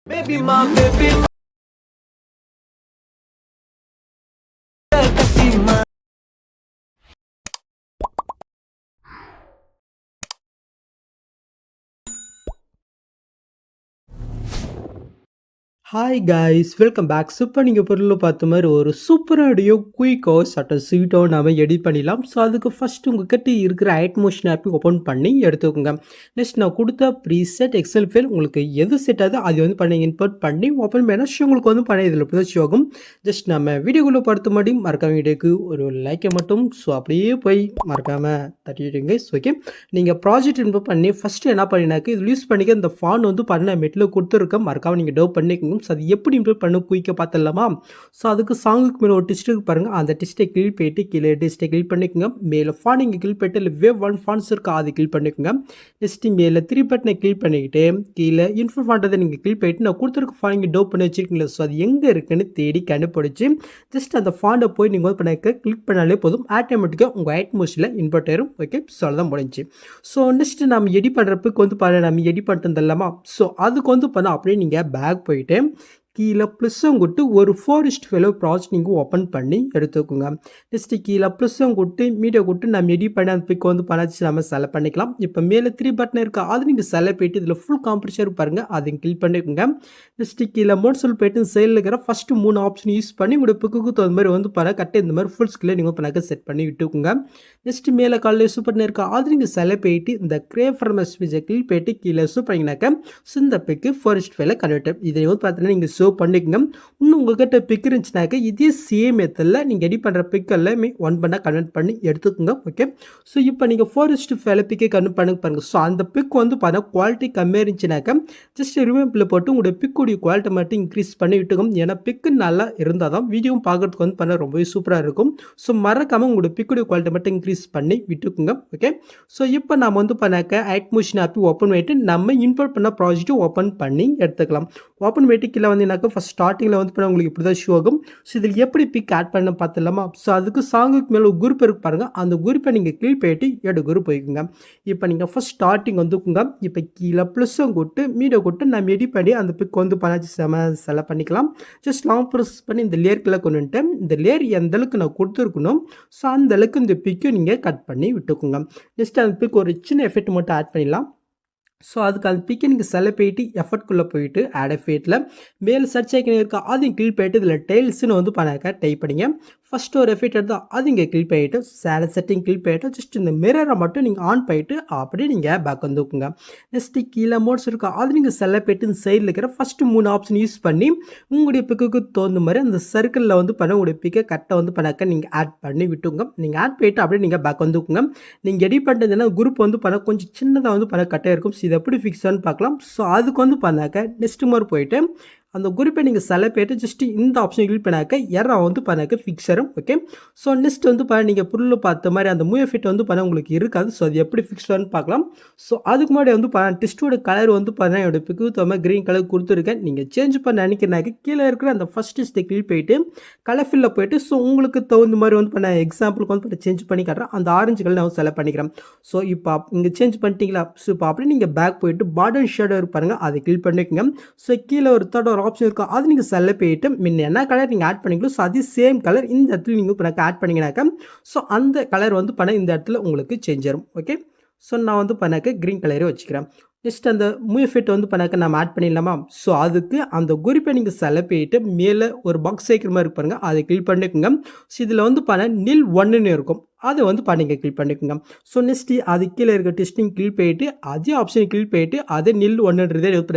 Baby ma, baby ma, katti ma. Hi guys welcome back. இப்போ நீங்கள் பொருளில் பார்த்த மாதிரி ஒரு சூப்பராடியோ குயிக்கோ சட்ட ஸ்வீட்டோ நம்ம எடிட் பண்ணிடலாம். ஸோ அதுக்கு ஃபஸ்ட்டு உங்கள் கிட்ட இருக்கிற ஐட்மோஷன் ஆப்பை ஓப்பன் பண்ணி எடுத்துக்கோங்க. நெக்ஸ்ட் நான் கொடுத்த ப்ரீசெட் எக்ஸல் ஃபைல் உங்களுக்கு எது செட் ஆகுது அது வந்து பண்ணி இன்புட் பண்ணி ஓப்பன் பண்ணால் உங்களுக்கு வந்து பண்ணி இதில் புதுச்சி ஆகும். ஜஸ்ட் நம்ம வீடியோக்குள்ளே பார்த்த மாதிரி மறக்காம வீடியோக்கு ஒரு லைக்கை மட்டும் ஸோ அப்படியே போய் மறக்காமல் தட்டிடுங்க. ஓகே, நீங்கள் ப்ராஜெக்ட் இன்புட் பண்ணி ஃபஸ்ட்டு என்ன பண்ணினாக்க இதில் யூஸ் பண்ணிக்க இந்த ஃபான் வந்து பண்ண மெட்டில் கொடுத்துருக்கேன். மறக்காமல் நீங்கள் டெவ் பண்ணிக்கோங்க. ஸோ அது எப்படி இம்ப்ரூவ் பண்ண குயிக்காக பார்த்துடலாமா? ஸோ அதுக்கு சாங்குக்கு மேலே ஒரு டிஸ்ட்டுக்கு பாருங்கள். அந்த டிஸ்ட்டை கிளிக் போயிட்டு கீழே டிஸ்ட்டை கிளிக் பண்ணிக்கோங்க. மேலே ஃபான் இங்கே கிளிக் போயிட்டு இல்லை வேவ் ஒன் ஃபான்ஸ் இருக்கா அது கிளிக் பண்ணிக்கோங்க. நெக்ஸ்ட்டு மேலே 3 பட்டனை கிளிக் பண்ணிக்கிட்டு கீழே இன்ஃபோ ஃபாண்டதை நீங்கள் கிளிக் பண்ணிட்டு நான் கொடுத்துருக்க ஃபான் இங்கே டெவ் பண்ணி வச்சிருக்கீங்களா? ஸோ அது எங்கே இருக்குன்னு தேடி கண்டுபிடிச்சி ஜஸ்ட் அந்த ஃபாண்டை போய் நீங்கள் வந்து பண்ணிக்க கிளிக் பண்ணாலே போதும். ஆட்டோமேட்டிக்காக உங்கள் ஐட் மோஷனில் இன்புட் ஆயிரும். ஓகே, ஸோ அதுதான் முடிஞ்சு. ஸோ நெக்ஸ்ட்டு நம்ம எடிட் பண்ணுறதுக்கு வந்து பண்ண நம்ம எடிட் பண்ணிட்டு இல்லாமா? ஸோ அதுக்கு வந்து பண்ண அப்படியே நீங்கள் பேக் போயிட்டு கீழே ப்ளஸ்ஸும் கொட்டு ஒரு 4:5 ப்ராஜெக்ட் நீங்கள் ஓப்பன் பண்ணி எடுத்துக்கோங்க. நெக்ஸ்ட்டு கீழே ப்ளஸ்ஸும் கொட்டு மீடியா கொட்டு நம்ம எடிட் பண்ணி அந்த பிக் வந்து பண்ணாச்சு நம்ம செலக்ட் பண்ணிக்கலாம். இப்போ மேலே 3 பட்டன் இருக்கா அது நீங்கள் செலக்ட் போயிட்டு இதில் ஃபுல் காம்ப்ரஷர் பாருங்கள் அதை கிளிக் பண்ணிக்கோங்க. நெக்ஸ்ட்டு கீழே மோட்ஸில் போயிட்டு சைடில் இருக்கிற ஃபஸ்ட்டு 3 ஆப்ஷன் யூஸ் பண்ணி உங்களோட பிக்குக்கு தகுந்த மாதிரி வந்து பண்ண கரெக்டாக இந்த மாதிரி ஃபுல் ஸ்கில்லை நீங்கள் பண்ணாக்க செட் பண்ணி விட்டுக்கோங்க. நெக்ஸ்ட்டு மேலே காலையில் சூப்பர் இருக்கா அது நீங்கள் செலக்ட் போயிட்டு இந்த கிரேஃபர் மெஸ்பேஜை கிளிக் போயிட்டு கீழே சூப்பரிங்கனாக்க இந்த பிக்கு 4:5 கன்வெர்ட் இதை வந்து பார்த்தீங்கன்னா நீங்கள் ஷோ பண்ணிக்கோங்க. இன்னும் உங்கள்கிட்ட பிக் இருந்துச்சுனாக்க இதே சேம் மெத்தடில் நீங்கள் எடிட் பண்ணுற பிக் எல்லாமே 1 பண்ணால் கன்வெர்ட் பண்ணி எடுத்துக்கோங்க. ஓகே, ஸோ இப்போ நீங்கள் 4:5 பிக்கை கன்வெர்ட் பாருங்கள். ஸோ அந்த பிக் வந்து பார்த்தா குவாலிட்டி கம்மியாக இருந்துச்சுனாக்க ஜஸ்ட் ரிமூவபிள் போட்டு உங்களுடைய பிக்குடைய குவாலிட்டி மட்டும் இன்க்ரீஸ் பண்ணி விட்டுக்கோங்க. ஏன்னா பிக்கு நல்லா இருந்தால் தான் வீடியோவும் பார்க்குறதுக்கு வந்து பண்ண ரொம்பவே சூப்பராக இருக்கும். ஸோ மறக்காமல் உங்களுடைய பிக்குடைய குவாலிட்டி மட்டும் இன்க்ரீஸ் பண்ணி விட்டுக்குங்க. ஓகே, ஸோ இப்போ நம்ம வந்து பண்ணாக்க ஐட்மோஷன் ஆப்பி ஓப்பன் பண்ணிட்டு நம்ம இம்போர்ட் பண்ண ப்ராஜெக்ட்டை ஓப்பன் பண்ணி எடுத்துக்கலாம். ஓப்பன் பண்ணிட்டு கீழே வந்து எனக்கு ஃபஸ்ட் ஸ்டார்டிங்கில் வந்து பண்ண உங்களுக்கு இப்படி தான் ஷோ ஆகும். ஸோ இதில் எப்படி பிக் ஆட் பண்ண பார்த்துலாமா? ஸோ அதுக்கு சாங்குக்கு மேலே ஒரு குரூப் இருக்கு பாருங்கள். அந்த குரூப்பை நீங்கள் கிளிக் பண்ணிட்டு எடு குரூப் போய்க்குங்க. இப்போ நீங்கள் ஃபஸ்ட் ஸ்டார்டிங் வந்துக்குங்க. இப்போ கீழே ப்ளஸ்ஸும் கொட்டு மீடியா கொட்டு நம்ம எடிட் பண்ணி அந்த பிக் வந்து பண்ணாச்சு செலக்ட் பண்ணிக்கலாம். ஜஸ்ட் லாங் ப்ரெஸ் பண்ணி இந்த லேயர்க்குள்ளே கொண்டு வந்துட்டேன். இந்த லேயர் எந்த அளவுக்கு நான் கொடுத்துருக்கணும் ஸோ அந்த அளவுக்கு இந்த பிக்கை நீங்கள் கட் பண்ணி விட்டுக்குங்க. ஜஸ்ட் அந்த பிக் ஒரு சின்ன எஃபெக்ட் மட்டும் ஆட் பண்ணிடலாம். ஸோ அதுக்கு அந்த பிக்கை நீங்கள் செலக்ட் போயிட்டு எஃபர்ட்குள்ளே போயிட்டு ஆட் எஃபெக்ட்டில் மேல் சர்ச் ஐக்கன் இருக்கா அதையும் கிளிக் பண்ணிட்டு இதில் டெய்ல்ஸ்னு வந்து பண்ணாக்க டைப் பண்ணிங்க. ஃபஸ்ட்டு ஒரு எஃபெக்ட் எடுத்தால் அது இங்கே கிளிக் பண்ணிட்டு சேலட் செட்டிங் கிளிக் பண்ணிட்டு ஜஸ்ட் இந்த மிரரை மட்டும் நீங்கள் ஆன் பண்ணிட்டு அப்படியே நீங்கள் பேக் வந்துக்குங்க. நெக்ஸ்ட்டு கீழே மோட்ஸ் இருக்கா அது நீங்கள் செலக்ட் போயிட்டு இந்த சைடில் இருக்கிற ஃபஸ்ட்டு 3 ஆப்ஷன் யூஸ் பண்ணி உங்களுடைய பிக்குக்கு தகுந்த மாதிரி அந்த சர்க்கிளில் வந்து பண்ண உங்களுடைய பிக்கை கரெக்டாக வந்து பண்ணாக்க நீங்கள் ஆட் பண்ணி விட்டுங்க. நீங்கள் ஆட் பண்ணிட்டு அப்படியே நீங்கள் பேக் வந்துக்குங்க. நீங்கள் எடிட் பண்ணுறதுனா குரூப் வந்து பண்ண கொஞ்சம் சின்னதாக வந்து பண்ண கட்டாக இருக்கும். இது எப்படி ஃபிக்ஸ் ஆன்னு பார்க்கலாம். ஸோ அதுக்கு வந்து பண்ணாக்க நெக்ஸ்ட் மாதிரி போயிட்டு அந்த குரூப்பை நீங்கள் செலக்ட் பண்ணிட்டு ஜஸ்ட் இந்த ஆப்ஷன் கிளிக் பண்ணாக்க எரா வந்து பண்ணாக்க ஃபிக்ஸ் ஆகும். ஓகே, ஸோ நெக்ஸ்ட் வந்து பண்ண நீங்கள் பொருள் பார்த்த மாதிரி அந்த மூவ் எஃபெக்ட் வந்து பண்ண உங்களுக்கு இருக்காது. ஸோ அது எப்படி ஃபிக்ஸ் ஆகுன்னு பார்க்கலாம். ஸோ அதுக்கு முன்னாடி வந்து டெஸ்ட்டோட கலர் வந்து பண்ண என்னோட பிக்கு தகுந்த க்ரீன் கலர் கொடுத்துருக்கேன். நீங்கள் சேஞ்ச் பண்ண நினைக்கிறனாக்க கீழே இருக்கிற அந்த ஃபஸ்ட் டெஸ்ட்டை கிளிக் போயிட்டு கலர் ஃபில்லில் போயிட்டு ஸோ உங்களுக்கு தகுந்த மாதிரி வந்து பண்ண எக்ஸாம்பிளுக்கு வந்து பண்ண சேஞ்ச் பண்ணி காட்டுறேன். அந்த ஆரஞ்சு கலர் நான் செலக்ட் பண்ணிக்கிறேன். ஸோ இப்போ இங்கே சேஞ்ச் பண்ணிட்டீங்களா? ஸோ இப்போ அப்படியே நீங்கள் பேக் போயிட்டு பார்டர் ஷேடோ பாருங்கள் அதை கிளிக் பண்ணிக்கோங்க. ஸோ கீழே ஒரு தேர்ட் ஒரு ஆப்ஷன் இருக்கும் அது நீங்கள் செலக்ட் பண்ணிட்டு முன்ன என்ன கலர் நீங்கள் ஆட் பண்ணிக்கலாம். ஸோ அது சேம் கலர் இந்த இடத்துல நீங்கள் இப்போ ஆட் பண்ணிங்கனாக்கா ஸோ அந்த கலர் வந்து பண்ண இந்த இடத்துல உங்களுக்கு சேஞ்ச் ஆகும். ஓகே, ஸோ நான் வந்து பண்ணாக்க க்ரீன் கலரே வச்சுக்கிறேன். நெக்ஸ்ட் அந்த மூவ் எஃபெக்ட் வந்து பண்ணாக்க நம்ம ஆட் பண்ணிடலாமா? ஸோ அதுக்கு அந்த குரூப்பை நீங்கள் செலக்ட் பண்ணிட்டு மேலே ஒரு பாக்ஸ் சைக்கிள் மாதிரி பாருங்க அதை கிளிக் பண்ணிக்கோங்க. ஸோ இதில் வந்து பண்ண நில் 1ன்னு இருக்கும் அதை வந்து பண்ணிங்க கிளிக் பண்ணிக்கோங்க. ஸோ நெக்ஸ்ட்டு அது கீழே இருக்க டெஸ்டிங் கிளிக் பண்ணிட்டு அதே ஆப்ஷன் கிளிக் பண்ணிட்டு அதே நில் 1ன்றதே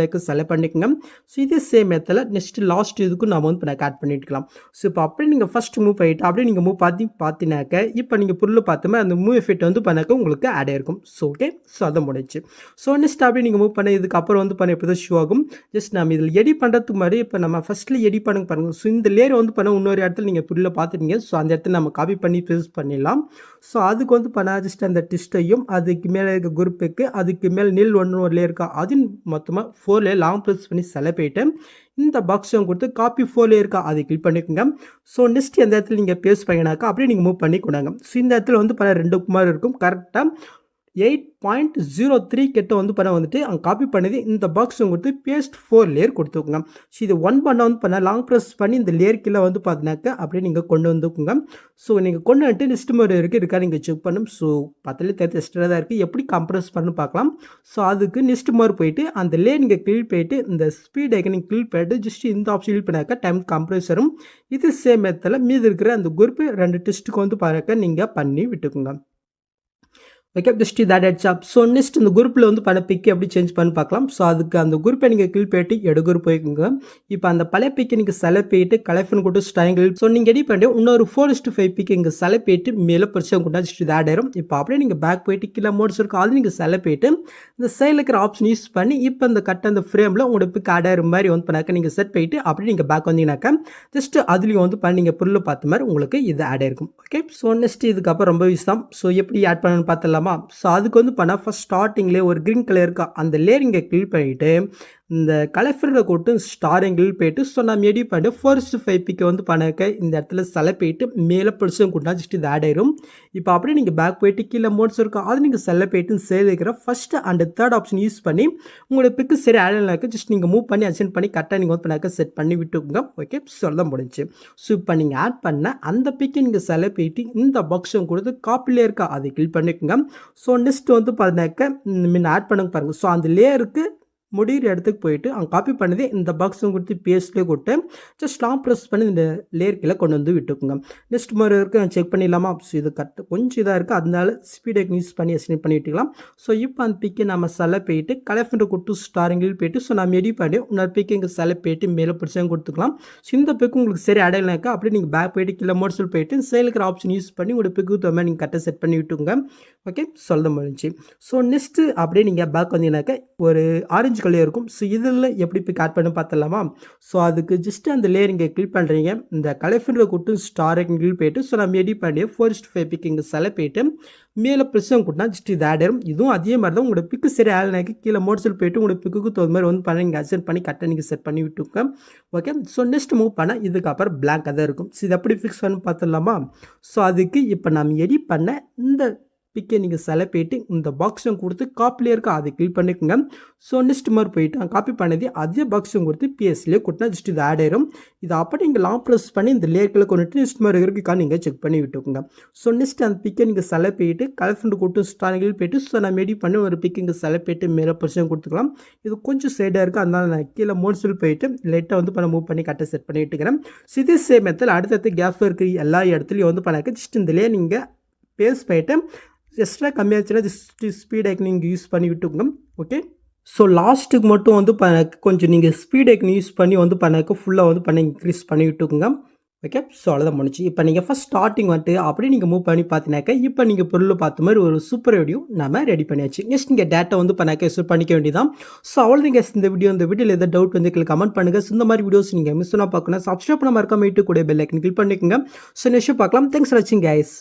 செலக்ட் பண்ணிக்கோங்க. ஸோ இதே சேம் மெத்தடில் நெக்ஸ்ட் லாஸ்ட் இதுக்கும் நம்ம வந்து பண்ண ஆட் பண்ணிட்டுக்கலாம். ஸோ இப்போ அப்படியே நீங்கள் ஃபஸ்ட் மூவ் பண்ணிட்டு அப்படியே நீங்கள் மூவ் பார்த்தினாக்க இப்போ நீங்கள் பொருள் பார்த்தோமே அந்த மூவ் எஃபெக்ட் வந்து பண்ணாக்க உங்களுக்கு ஆட் ஆயிருக்கும். ஸோ ஓகே, ஸோ அதை முடிச்சு. ஸோ நெக்ஸ்ட் அப்படியே நீங்கள் மூவ் பண்ண இதுக்கப்புறம் வந்து பண்ண இப்போ தான் ஷோ ஆகும். ஜஸ்ட் நம்ம இதில் எடிட் பண்ணுறதுக்கு மாதிரி இப்போ நம்ம ஃபஸ்ட்டில் எடிட் பண்ணுங்க பாருங்கள். ஸோ இந்த லேயர் வந்து பண்ண இன்னொரு இடத்துல நீங்கள் பொருளை பார்த்துட்டீங்க. ஸோ அந்த இடத்துல நம்ம காப்பி பண்ணி பேஸ்ட் பண்ணிடலாம். ஸோ அதுக்கு வந்து பண்ண ஜஸ்ட் அந்த டெஸ்ட்டையும் அதுக்கு மேலே இருக்க குரூப்புக்கு அதுக்கு மேலே நில் 1 ஒரு லேயர் இருக்கா அதுன்னு மொத்தமாக 4 லேயர் லாங் ப்ரெஸ் பண்ணி செலக்ட் பண்ணிட்டு இந்த பாக்ஸும் கொடுத்து காப்பி 4 லேயர் இருக்கா அதை கிளிக் பண்ணிக்கோங்க. ஸோ நெக்ஸ்ட் எந்த இடத்துல நீங்கள் பேஸ்ட் பண்ணினாக்கா அப்படியே நீங்கள் மூவ் பண்ணி கொண்டாங்க. ஸோ இந்த இடத்துல வந்து பண்ண 2 குமார் இருக்கும் கரெக்டாக 8.03 கிட்ட வந்து பண்ண வந்துட்டு அங்கே காப்பி பண்ணது இந்த பாக்ஸ் கொடுத்து பேஸ்ட் 4 லேயர் கொடுத்துக்கோங்க. ஸோ இது 1 பண்ண வந்து பண்ண லாங் ப்ரெஸ் பண்ணி இந்த லேயர் கீழே வந்து பார்த்தினாக்க அப்படியே நீங்கள் கொண்டு வந்துக்குங்க. ஸோ நீங்கள் கொண்டு வந்துட்டு லிஸ்ட் மாதிரி இருக்கா நீங்கள் செக் பண்ணணும். ஸோ பத்திலே தெரிஞ்ச எக்ஸ்ட்ரா தான் இருக்குது, எப்படி கம்ப்ரஸ் பண்ணு பார்க்கலாம். ஸோ அதுக்கு நெக்ஸ்ட் மாதிரி போயிட்டு அந்த லேயர் நீங்கள் கிளிக் போயிட்டு இந்த ஸ்பீட் ஐக்கன் நீங்கள் கிளிக் பண்ணிட்டு ஜஸ்ட் இந்த ஆப்ஷன் கிளிக் பண்ணாக்க டைம் கம்ப்ரஸரும் இது சேம் மெத்தடில் மீது இருக்கிற அந்த குரூப் 2 டெஸ்ட்டுக்கு வந்து பார்க்க நீங்கள் பண்ணி விட்டுக்குங்க. Okay, just that heads up. So next இந்த குரூப்பில் வந்து பல பிக்கு எப்படி சேஞ்ச் பண்ணி பார்க்கலாம். ஸோ அதுக்கு அந்த குரூப்பை நீங்கள் கிளிக் பண்ணிட்டு எடு குரூப் போய்க்குங்க. இப்போ அந்த பழைய பிக்கை நீங்கள் செலக்ட் பண்ணிட்டு கலெக்ஷன் கொடுத்து ஸ்ட்ரைங்கிள் ஸோ நீங்கள் எடி பண்ணி இன்னொரு 4:5 பிக்கு இங்கே செலக்ட் பண்ணிட்டு மேலே பரிசு கொண்டா ஜஸ்ட் இது ஆட் ஆயிரும். இப்போ அப்படியே நீங்கள் பேக் போயிட்டு கீழே மோட்ஸ் இருக்கும் அது நீங்கள் செலக்ட் பண்ணிட்டு இந்த சைடில் இருக்கிற ஆப்ஷன் யூஸ் பண்ணி இப்போ இந்த கட்ட அந்த ஃப்ரேமில் உங்களோட பிக் ஆட் ஆகிற மாதிரி வந்து பண்ணாக்க நீங்கள் செட் பண்ணிட்டு அப்படியே நீங்கள் பேக் வந்தீங்கன்னாக்கா ஜஸ்ட் அதுலேயும் வந்து பண்ணி நீங்கள் பொருள் பார்த்த மாதிரி உங்களுக்கு இது ஆட் ஆயிருக்கும். ஓகே, ஸோ நெக்ஸ்ட் இதுக்கப்புறம் ரொம்ப யூஸ் தான். ஸோ எப்படி ஆட் பண்ணணும்னு பார்த்தலாம். ஸோ அதுக்கு வந்து பண்ணால் ஃபஸ்ட் ஸ்டார்டிங்லேயே ஒரு க்ரீன் கலர் இருக்கா அந்த லேயர் இங்கே கிளிக் பண்ணிவிட்டு இந்த கலெக்டரில் கொட்டு ஸ்டாரிங் கிளிக் போயிட்டு ஸோ நம்ம எடி பண்ணிட்டு 4:5 பிக்கை வந்து பண்ணாக்க இந்த இடத்துல செலக்ட் போயிட்டு மேலே பிடிச்சும் கொண்டா ஜஸ்ட் இது ஆட் ஆயிரும். இப்போ அப்படியே நீங்கள் பேக் போயிட்டு கீழே மோட்ஸ் இருக்கும் அது நீங்கள் செலக்ட் போயிட்டு சேவ் வைக்கிற first and third option use பண்ணி உங்களோட பிக்கு சரி ஆட் ஆனாக்க ஜஸ்ட் நீங்கள் மூவ் பண்ணி அட்ஜென்ட் பண்ணி கரெக்டாக நீங்கள் வந்து பண்ணாக்க செட் பண்ணி விட்டுக்குங்க. ஓகே, சொல்ல முடிஞ்சு. ஸோ இப்போ நீங்கள் ஆட் பண்ண அந்த பிக்கை நீங்கள் செலக்ட் போயிட்டு இந்த பாக்ஸும் கொடுத்து காப்பிலே இருக்கா அதை கிளிக் பண்ணிக்கோங்க. ஸோ நெக்ஸ்ட் வந்து பார்த்தாக்க முன்ன ஆட் பண்ணுங்க பாருங்கள். ஸோ அந்த லேயருக்கு முடிகிற இடத்துக்கு போயிட்டு அங்கே காப்பி பண்ணதே இந்த பாக்ஸும் கொடுத்து பேஸ்ட்லேயே கொடுத்து ஜஸ்ட் லாங் ப்ரெஸ் பண்ணி இந்த லேயர் கீழே கொண்டு வந்து விட்டுக்குங்க. நெக்ஸ்ட் மாதிரி இருக்குது செக் பண்ணிடலாமா. ஸோ இது கரெக்டாக கொஞ்சம் இதாக இருக்குது அதனால ஸ்பீடை யூஸ் பண்ணி எஸ்டிமேட் பண்ணி விட்டுக்கலாம். ஸோ இப்போ அந்த பிக்கை நம்ம செலக்ட் போயிட்டு கலெக்டர் கொடுத்து ஸ்டாரிங்கில் போயிட்டு ஸோ நம்ம எடி பண்ணி இன்னொரு பிக்கை இங்கே செலக்ட் போயிட்டு மேலே பிடிச்சாங்க கொடுத்துக்கலாம். ஸோ இந்த பிக்கு உங்களுக்கு சரி அடையலைனாக்கா அப்படியே நீங்கள் பேக் போயிட்டு கீழே மோட்ஸில் போயிட்டு சைடில் இருக்கிற ஆப்ஷன் யூஸ் பண்ணி உங்களோட பிக்கு தகுந்த நீங்கள் கரெக்டாக செட் பண்ணி விட்டுங்க. ஓகே, சொல்ல முடிஞ்சு. ஸோ நெக்ஸ்ட்டு அப்படியே நீங்கள் பேக் வந்தீங்கன்னாக்கா ஒரு ஆரஞ்சு கலர் இருக்கும். ஸோ இதில் எப்படி இப்போ ஆட் பண்ணி பார்த்துடலாமா. ஸோ அதுக்கு ஜஸ்ட் அந்த லேயர் இங்கே கிளிக் பண்ணுறீங்க இந்த கலெக்டரில் கொடுத்து ஸ்டாரிங் கிளிக் போயிட்டு ஸோ நம்ம எடி பண்ணி 4:5 பிக்கு இங்கே செலக்ட் போயிட்டு மேலே ப்ரெஸ்ஸும் கொடுத்தா ஜஸ்ட் இது ஆட் ஆயிரும். இதுவும் அதே மாதிரி தான் உங்களோட பிக்கு சரி ஆகலைனாக்கி கீழே மோட்ஸில் போயிட்டு உங்களோட பிக்கு தகுந்த மாதிரி வந்து பண்ணி நீங்கள் அட்ஜென்ட் பண்ணி கரெக்டாக நீங்கள் செட் பண்ணி விட்டுங்க. ஓகே, ஸோ நெக்ஸ்ட் மூவ் பண்ணால் இதுக்கப்புறம் பிளாங்காக தான் இருக்கும். ஸோ இது எப்படி ஃபிக்ஸ் பண்ணி பார்த்துடலாமா. ஸோ அதுக்கு இப்போ நம்ம எடி பண்ண இந்த பிக்கை நீங்கள் செலக்ட் போயிட்டு இந்த பாக்ஸும் கொடுத்து காப்பிலே இருக்கா அதை கிளிக் பண்ணிக்கோங்க. ஸோ நெக்ஸ்ட் மாதிரி போயிட்டு காப்பி பண்ணதே அதே பாக்ஸும் கொடுத்து பிஎஸ்லேயே கொடுத்தா ஜஸ்ட் இது ஆட் ஆயிரும். இது அப்படி நீங்கள் லாங் ப்ரெஸ் பண்ணி இந்த லேயர்களை கொண்டுட்டு நெக்ஸ்ட் மாதிரி இருக்கா நீங்கள் செக் பண்ணி விட்டுக்கோங்க. ஸோ நெக்ஸ்ட் அந்த பிக்கை நீங்கள் செலக்ட் போயிட்டு கலெக்டர் கொடுத்து ஸ்டாரிங்கில் போயிட்டு ஸோ நான் எடி பண்ணி ஒரு பிக் இங்கே செலக்ட் போயிட்டு மேலே பர்சன் கொடுத்துக்கலாம். இது கொஞ்சம் சைடாக இருக்குது அதனால நான் கீழே மோட்ஸில் போயிட்டு லைட்டாக வந்து பண்ண மூவ் பண்ணி கரெக்டாக செட் பண்ணி விட்டுக்கிறேன். ஸோ இதே சேம் மெத்தட் அடுத்தடுத்து கேப் இருக்கிற எல்லா இடத்துலையும் வந்து பண்ணாக்க ஜஸ்ட் இந்த லேயர் நீங்கள் பேஸ் போயிட்டு எக்ஸ்ட்ரா கம்மியாச்சுன்னா ஜஸ்ட் ஸ்பீட் ஐக்கன் நீங்கள் யூஸ் பண்ணி விட்டுக்கோங்க. ஓகே, ஸோ லாஸ்ட்டுக்கு மட்டும் வந்து கொஞ்சம் நீங்கள் ஸ்பீட் ஐக்கன் யூஸ் பண்ணி வந்து பண்ணாக்க ஃபுல்லாக வந்து பண்ண இன்க்ரீஸ் பண்ணி விட்டுக்கோங்க. ஓகே, ஸோ அவ்வளோதான் முடிச்சு. இப்போ நீங்கள் ஃபஸ்ட் ஸ்டார்டிங் வந்துட்டு அப்படியே நீங்கள் மூவ் பண்ணி பார்த்தீங்கன்னாக்கா இப்போ நீங்கள் பொருள் பார்த்த மாதிரி ஒரு சூப்பர் வீடியோ நம்ம ரெடி பண்ணியாச்சு. நெக்ஸ்ட் நீங்கள் டேட்டா வந்து பண்ணாக்க யூஸ் பண்ணிக்க வேண்டியதான். ஸோ அவ்வளோதான் இந்த வீடியோவில் எதாவது டவுட் வந்து கமெண்ட் பண்ணுங்கள். இந்த மாதிரி வீடியோஸ் நீங்கள் மிஸ் பண்ணால் பார்க்கணும் சப்ஸ்கிரைப் பண்ண மறக்காம கூட பெல் ஐக்கன் கிளிக் பண்ணிக்கோங்க. ஸோ நெக்ஸ்ட் பார்க்கலாம். தேங்க்ஸ் ஃபார் வாட்சிங் கைஸ்.